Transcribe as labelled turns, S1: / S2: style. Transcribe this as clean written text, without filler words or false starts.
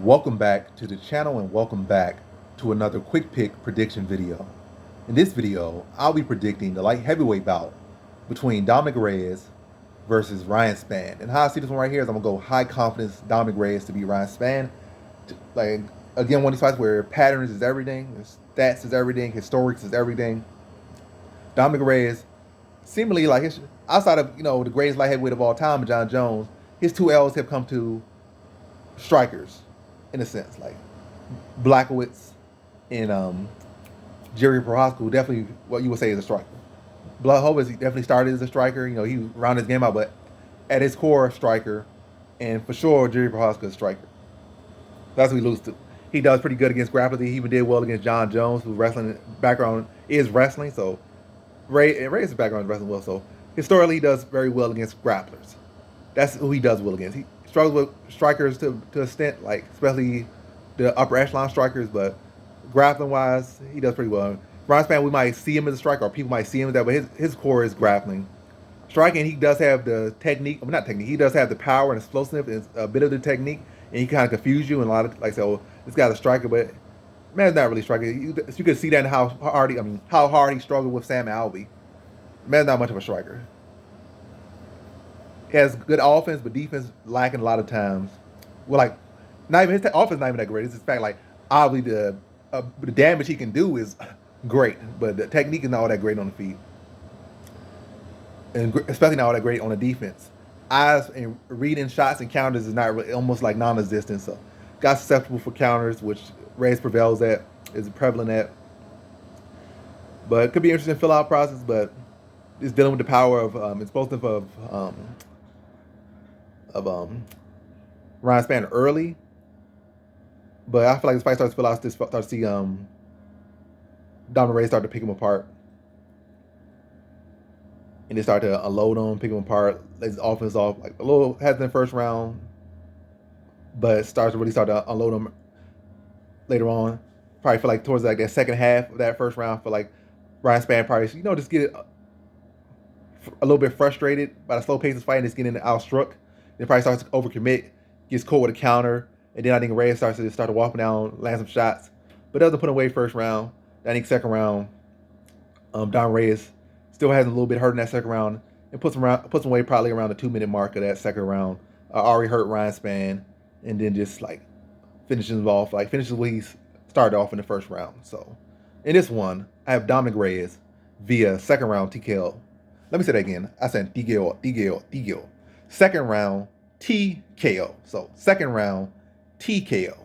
S1: Welcome back to the channel and welcome back to another quick pick prediction video. In this video, I'll be predicting the light heavyweight bout between Dominick Reyes versus Ryan Spann. And how I see this one right here is I'm gonna go high confidence Dominick Reyes to beat Ryan Spann. Like again, one of these fights where patterns is everything, stats is everything, historics is everything. Dominick Reyes, seemingly like outside of the greatest light heavyweight of all time, John Jones, his two L's have come to strikers, in a sense, like Blackowitz and Jerry Prohaska, who definitely what you would say is a striker. Blachowicz definitely started as a striker. He rounded his game out, but at his core, striker, and for sure Jerry Prohaska is a striker. That's what he loses to. He does pretty good against grapplers. He even did well against John Jones, whose wrestling background is wrestling. So Reyes' background is wrestling well. So historically, he does very well against grapplers. That's who he does well against. He struggles with strikers to an extent, like especially the upper echelon strikers, but grappling wise, he does pretty well. Ryan Spann, we might see him as a striker, or people might see him as that, but his core is grappling. Striking, he does have the technique. I mean, not technique. He does have the power and explosiveness, and a bit of the technique, and he kind of confuse you and a lot of like say, oh, this guy's a striker, but man's not really a striker. You could see that in how hard he struggled with Sam Alvey. Man's not much of a striker. He has good offense, but defense lacking a lot of times. Well, like, not even his offense not even that great. It's just fact like obviously the damage he can do is great, but the technique is not all that great on the feet, and especially not all that great on the defense. Eyes and reading shots and counters is not really, almost like non-existent. So, got susceptible for counters, which Reyes prevails at, is prevalent at. But it could be an interesting fill-out process, but it's dealing with the power of explosive of Ryan Spann early. But I feel like this fight starts to fill out, start to see Dominick Reyes start to pick him apart. And they start to unload him, pick him apart, let his offense off, like a little hesitant in the first round, but starts to really start to unload him later on. Probably feel like towards like that second half of that first round, feel like Ryan Spann probably, just get a little bit frustrated by the slow pace of the fight and just getting outstruck. Then probably starts to overcommit, gets caught with a counter, and then I think Reyes starts to walk down, land some shots, but doesn't put away first round. I think second round, Don Reyes still has a little bit hurt in that second round and puts him away probably around the 2-minute mark of that second round. Already hurt Ryan Spann, and then just like finishes what he started off in the first round. So in this one, I have Dominick Reyes via second round TKO. Let me say that again. I said TKO. Second round TKO. So second round TKO.